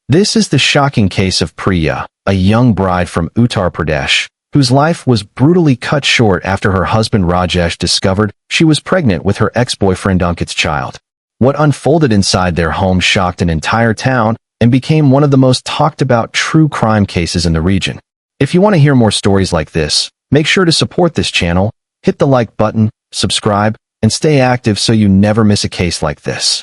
This is the shocking case of Priya, a young bride from Uttar Pradesh, whose life was brutally cut short after her husband Rajesh discovered she was pregnant with her ex-boyfriend Ankit's child. What unfolded inside their home shocked an entire town and became one of the most talked about true crime cases in the region. If you want to hear more stories like this, make sure to support this channel, hit the like button, subscribe, and stay active so you never miss a case like this.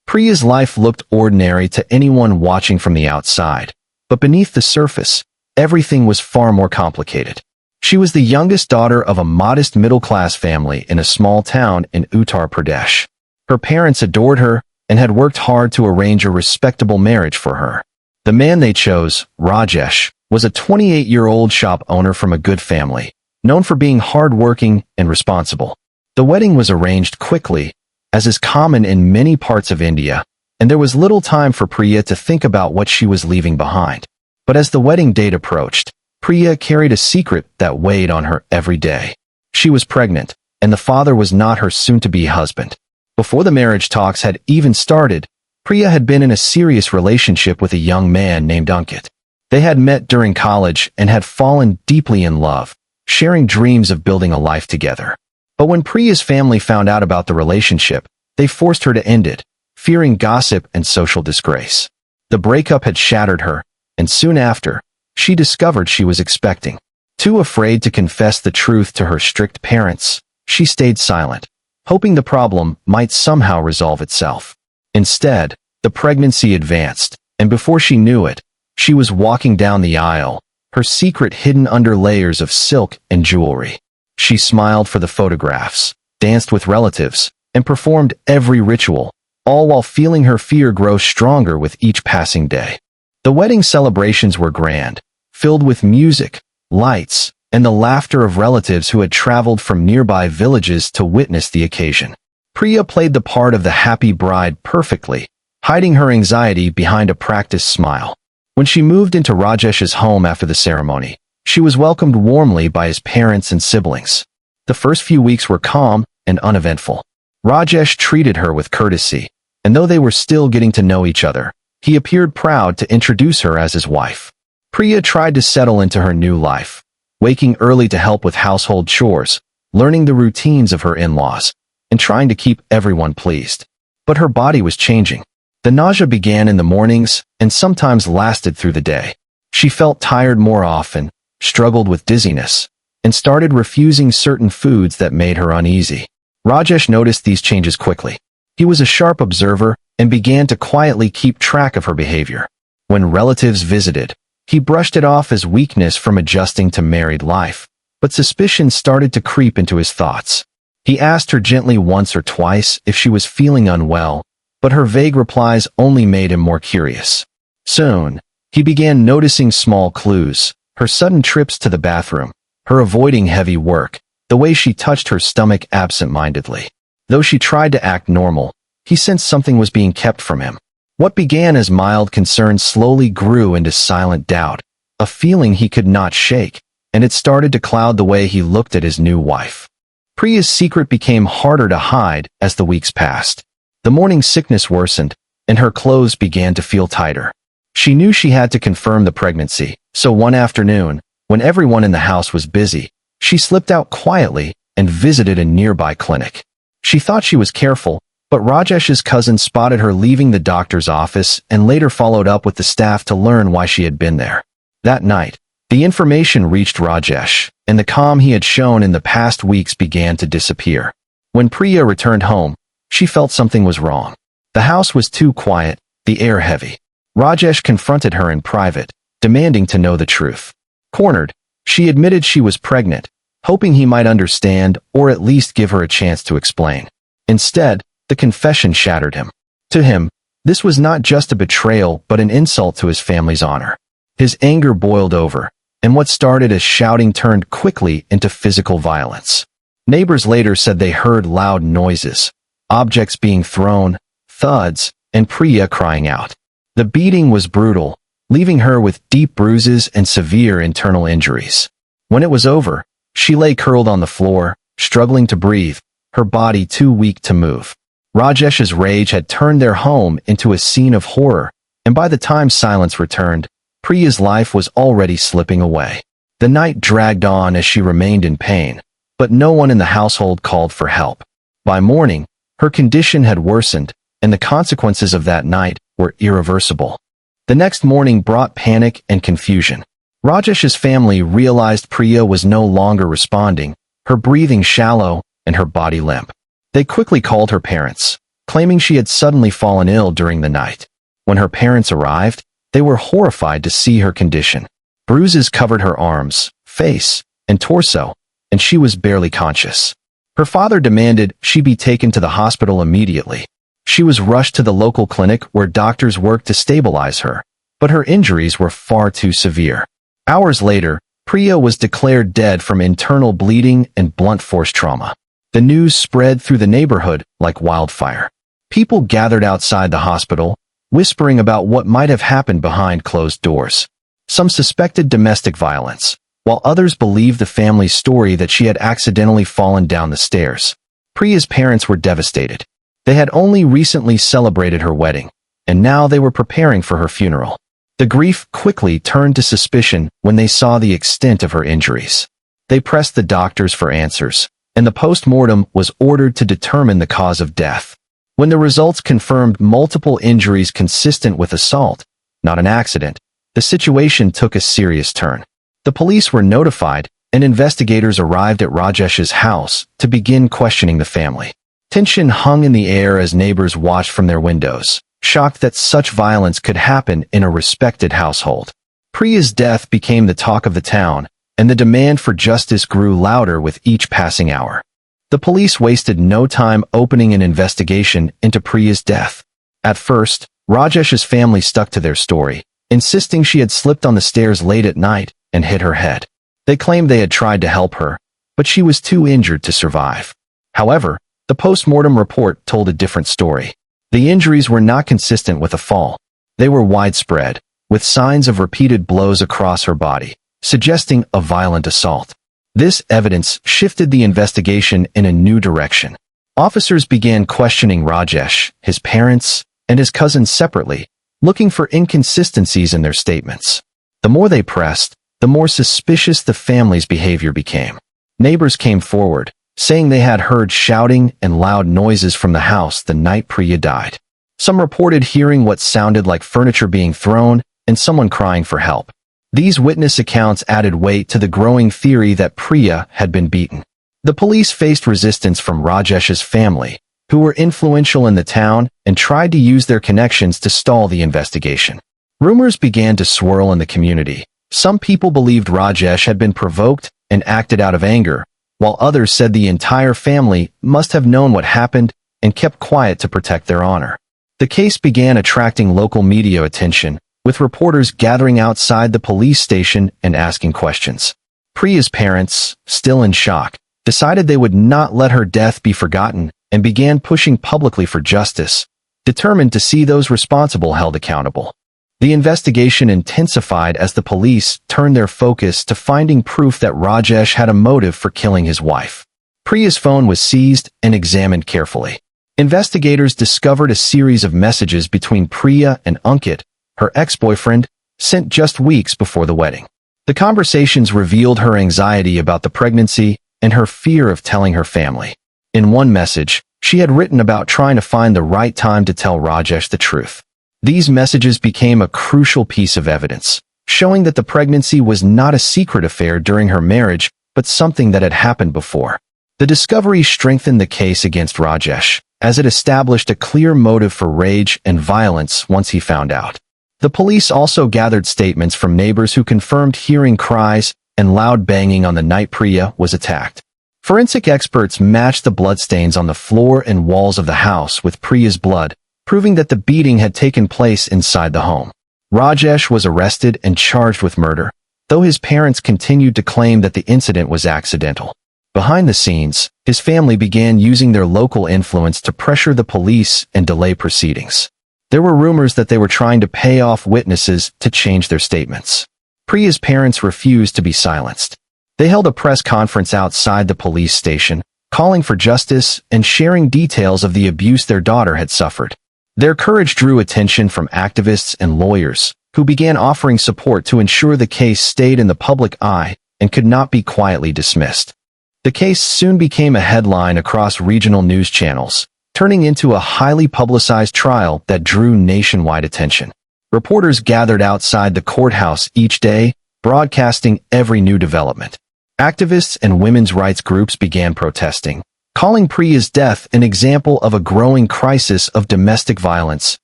Priya's life looked ordinary to anyone watching from the outside, but beneath the surface, everything was far more complicated. She was the youngest daughter of a modest middle-class family in a small town in Uttar Pradesh. Her parents adored her and had worked hard to arrange a respectable marriage for her. The man they chose, Rajesh, was a 28-year-old shop owner from a good family, known for being hard-working and responsible. The wedding was arranged quickly, as is common in many parts of India, and there was little time for Priya to think about what she was leaving behind. But as the wedding date approached, Priya carried a secret that weighed on her every day. She was pregnant, and the father was not her soon-to-be husband. Before the marriage talks had even started, Priya had been in a serious relationship with a young man named Ankit. They had met during college and had fallen deeply in love, sharing dreams of building a life together. But when Priya's family found out about the relationship, they forced her to end it, fearing gossip and social disgrace. The breakup had shattered her, and soon after, she discovered she was expecting. Too afraid to confess the truth to her strict parents, she stayed silent, hoping the problem might somehow resolve itself. Instead, the pregnancy advanced, and before she knew it, she was walking down the aisle, her secret hidden under layers of silk and jewelry. She smiled for the photographs, danced with relatives, and performed every ritual, all while feeling her fear grow stronger with each passing day. The wedding celebrations were grand, filled with music, lights, and the laughter of relatives who had traveled from nearby villages to witness the occasion. Priya played the part of the happy bride perfectly, hiding her anxiety behind a practiced smile. When she moved into Rajesh's home after the ceremony, she was welcomed warmly by his parents and siblings. The first few weeks were calm and uneventful. Rajesh treated her with courtesy, and though they were still getting to know each other, he appeared proud to introduce her as his wife. Priya tried to settle into her new life, waking early to help with household chores, learning the routines of her in-laws, and trying to keep everyone pleased. But her body was changing. The nausea began in the mornings and sometimes lasted through the day. She felt tired more often, struggled with dizziness, and started refusing certain foods that made her uneasy. Rajesh noticed these changes quickly. He was a sharp observer and began to quietly keep track of her behavior. When relatives visited, he brushed it off as weakness from adjusting to married life, but suspicion started to creep into his thoughts. He asked her gently once or twice if she was feeling unwell, but her vague replies only made him more curious. Soon, he began noticing small clues: her sudden trips to the bathroom, her avoiding heavy work, the way she touched her stomach absent-mindedly. Though she tried to act normal, he sensed something was being kept from him. What began as mild concern slowly grew into silent doubt, a feeling he could not shake, and it started to cloud the way he looked at his new wife. Priya's secret became harder to hide as the weeks passed. The morning sickness worsened, and her clothes began to feel tighter. She knew she had to confirm the pregnancy, so one afternoon, when everyone in the house was busy, she slipped out quietly and visited a nearby clinic. She thought she was careful, but Rajesh's cousin spotted her leaving the doctor's office and later followed up with the staff to learn why she had been there. That night, the information reached Rajesh, and the calm he had shown in the past weeks began to disappear. When Priya returned home, she felt something was wrong. The house was too quiet, the air heavy. Rajesh confronted her in private, demanding to know the truth. Cornered, she admitted she was pregnant, hoping he might understand or at least give her a chance to explain. Instead, the confession shattered him. To him, this was not just a betrayal but an insult to his family's honor. His anger boiled over, and what started as shouting turned quickly into physical violence. Neighbors later said they heard loud noises, objects being thrown, thuds, and Priya crying out. The beating was brutal, leaving her with deep bruises and severe internal injuries. When it was over, she lay curled on the floor, struggling to breathe, her body too weak to move. Rajesh's rage had turned their home into a scene of horror, and by the time silence returned, Priya's life was already slipping away. The night dragged on as she remained in pain, but no one in the household called for help. By morning, her condition had worsened, and the consequences of that night were irreversible. The next morning brought panic and confusion. Rajesh's family realized Priya was no longer responding, her breathing shallow and her body limp. They quickly called her parents, claiming she had suddenly fallen ill during the night. When her parents arrived, they were horrified to see her condition. Bruises covered her arms, face, and torso, and she was barely conscious. Her father demanded she be taken to the hospital immediately. She was rushed to the local clinic where doctors worked to stabilize her, but her injuries were far too severe. Hours later, Priya was declared dead from internal bleeding and blunt force trauma. The news spread through the neighborhood like wildfire. People gathered outside the hospital, whispering about what might have happened behind closed doors. Some suspected domestic violence, while others believed the family's story that she had accidentally fallen down the stairs. Priya's parents were devastated. They had only recently celebrated her wedding, and now they were preparing for her funeral. The grief quickly turned to suspicion when they saw the extent of her injuries. They pressed the doctors for answers, and the post-mortem was ordered to determine the cause of death. When the results confirmed multiple injuries consistent with assault, not an accident, the situation took a serious turn. The police were notified, and investigators arrived at Rajesh's house to begin questioning the family. Tension hung in the air as neighbors watched from their windows, shocked that such violence could happen in a respected household. Priya's death became the talk of the town, and the demand for justice grew louder with each passing hour. The police wasted no time opening an investigation into Priya's death. At first, Rajesh's family stuck to their story, insisting she had slipped on the stairs late at night and hit her head. They claimed they had tried to help her, but she was too injured to survive. However, the post-mortem report told a different story. The injuries were not consistent with a fall. They were widespread, with signs of repeated blows across her body, suggesting a violent assault. This evidence shifted the investigation in a new direction. Officers began questioning Rajesh, his parents, and his cousins separately, looking for inconsistencies in their statements. The more they pressed, the more suspicious the family's behavior became. Neighbors came forward, saying they had heard shouting and loud noises from the house the night Priya died. Some reported hearing what sounded like furniture being thrown and someone crying for help. These witness accounts added weight to the growing theory that Priya had been beaten. The police faced resistance from Rajesh's family, who were influential in the town and tried to use their connections to stall the investigation. Rumors began to swirl in the community. Some people believed Rajesh had been provoked and acted out of anger, while others said the entire family must have known what happened and kept quiet to protect their honor. The case began attracting local media attention, with reporters gathering outside the police station and asking questions. Priya's parents, still in shock, decided they would not let her death be forgotten and began pushing publicly for justice, determined to see those responsible held accountable. The investigation intensified as the police turned their focus to finding proof that Rajesh had a motive for killing his wife. Priya's phone was seized and examined carefully. Investigators discovered a series of messages between Priya and Ankit, her ex-boyfriend, sent just weeks before the wedding. The conversations revealed her anxiety about the pregnancy and her fear of telling her family. In one message, she had written about trying to find the right time to tell Rajesh the truth. These messages became a crucial piece of evidence, showing that the pregnancy was not a secret affair during her marriage, but something that had happened before. The discovery strengthened the case against Rajesh, as it established a clear motive for rage and violence once he found out. The police also gathered statements from neighbors who confirmed hearing cries and loud banging on the night Priya was attacked. Forensic experts matched the bloodstains on the floor and walls of the house with Priya's blood, proving that the beating had taken place inside the home. Rajesh was arrested and charged with murder, though his parents continued to claim that the incident was accidental. Behind the scenes, his family began using their local influence to pressure the police and delay proceedings. There were rumors that they were trying to pay off witnesses to change their statements. Priya's parents refused to be silenced. They held a press conference outside the police station, calling for justice and sharing details of the abuse their daughter had suffered. Their courage drew attention from activists and lawyers, who began offering support to ensure the case stayed in the public eye and could not be quietly dismissed. The case soon became a headline across regional news channels, turning into a highly publicized trial that drew nationwide attention. Reporters gathered outside the courthouse each day, broadcasting every new development. Activists and women's rights groups began protesting, calling Priya's death an example of a growing crisis of domestic violence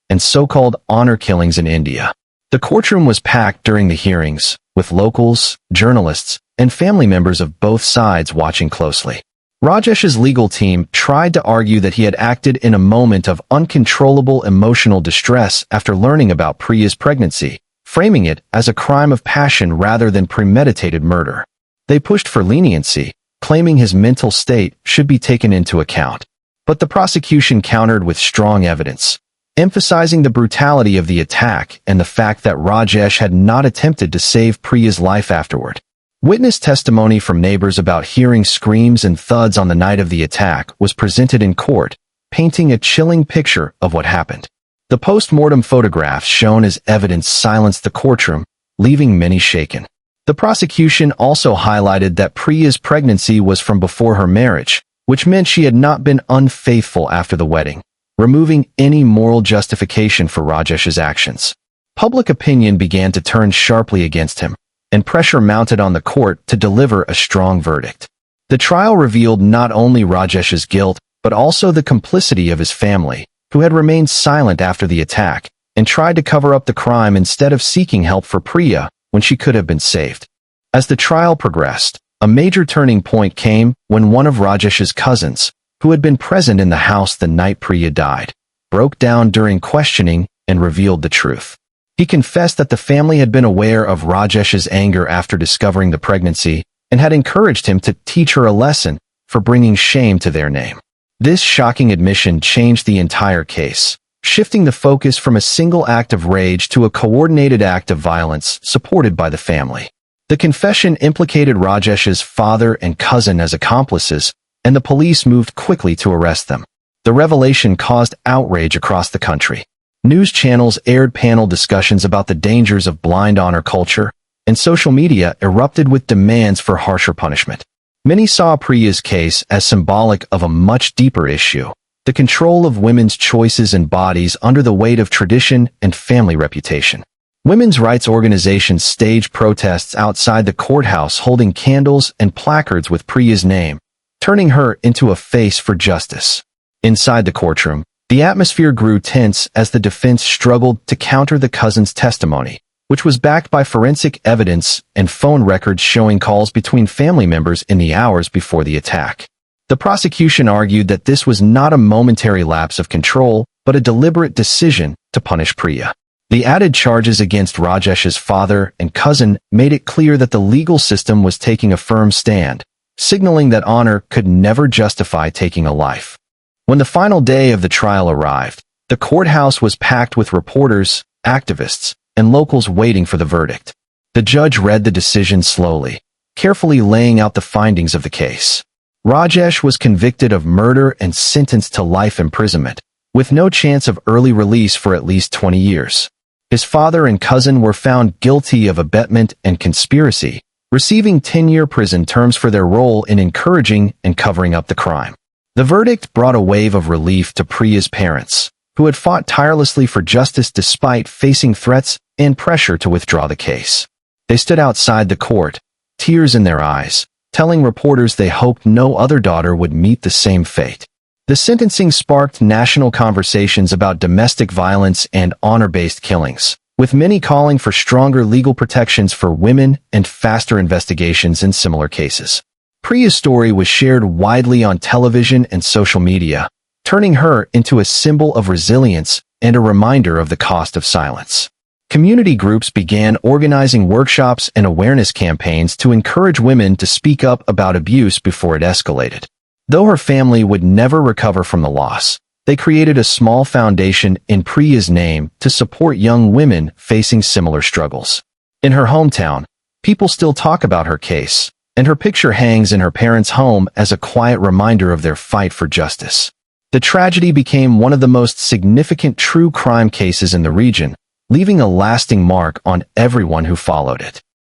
and so-called honor killings in India. The courtroom was packed during the hearings, with locals, journalists, and family members of both sides watching closely. Rajesh's legal team tried to argue that he had acted in a moment of uncontrollable emotional distress after learning about Priya's pregnancy, framing it as a crime of passion rather than premeditated murder. They pushed for leniency, claiming his mental state should be taken into account. But the prosecution countered with strong evidence, emphasizing the brutality of the attack and the fact that Rajesh had not attempted to save Priya's life afterward. Witness testimony from neighbors about hearing screams and thuds on the night of the attack was presented in court, painting a chilling picture of what happened. The post-mortem photographs shown as evidence silenced the courtroom, leaving many shaken. The prosecution also highlighted that Priya's pregnancy was from before her marriage, which meant she had not been unfaithful after the wedding, removing any moral justification for Rajesh's actions. Public opinion began to turn sharply against him, and pressure mounted on the court to deliver a strong verdict. The trial revealed not only Rajesh's guilt, but also the complicity of his family, who had remained silent after the attack and tried to cover up the crime instead of seeking help for Priya when she could have been saved. As the trial progressed, a major turning point came when one of Rajesh's cousins, who had been present in the house the night Priya died, broke down during questioning and revealed the truth. He confessed that the family had been aware of Rajesh's anger after discovering the pregnancy and had encouraged him to teach her a lesson for bringing shame to their name. This shocking admission changed the entire case, shifting the focus from a single act of rage to a coordinated act of violence supported by the family. The confession implicated Rajesh's father and cousin as accomplices, and the police moved quickly to arrest them. The revelation caused outrage across the country. News channels aired panel discussions about the dangers of blind honor culture, and social media erupted with demands for harsher punishment. Many saw Priya's case as symbolic of a much deeper issue, the control of women's choices and bodies under the weight of tradition and family reputation. Women's rights organizations staged protests outside the courthouse holding candles and placards with Priya's name, turning her into a face for justice. Inside the courtroom, the atmosphere grew tense as the defense struggled to counter the cousin's testimony, which was backed by forensic evidence and phone records showing calls between family members in the hours before the attack. The prosecution argued that this was not a momentary lapse of control, but a deliberate decision to punish Priya. The added charges against Rajesh's father and cousin made it clear that the legal system was taking a firm stand, signaling that honor could never justify taking a life. When the final day of the trial arrived, the courthouse was packed with reporters, activists, and locals waiting for the verdict. The judge read the decision slowly, carefully laying out the findings of the case. Rajesh was convicted of murder and sentenced to life imprisonment, with no chance of early release for at least 20 years. His father and cousin were found guilty of abetment and conspiracy, receiving 10-year prison terms for their role in encouraging and covering up the crime. The verdict brought a wave of relief to Priya's parents, who had fought tirelessly for justice despite facing threats and pressure to withdraw the case. They stood outside the court, tears in their eyes, telling reporters they hoped no other daughter would meet the same fate. The sentencing sparked national conversations about domestic violence and honor-based killings, with many calling for stronger legal protections for women and faster investigations in similar cases. Priya's story was shared widely on television and social media, turning her into a symbol of resilience and a reminder of the cost of silence. Community groups began organizing workshops and awareness campaigns to encourage women to speak up about abuse before it escalated. Though her family would never recover from the loss, they created a small foundation in Priya's name to support young women facing similar struggles. In her hometown, people still talk about her case, and her picture hangs in her parents' home as a quiet reminder of their fight for justice. The The tragedy became one of the most significant true crime cases in the region, leaving a lasting mark on everyone who followed it.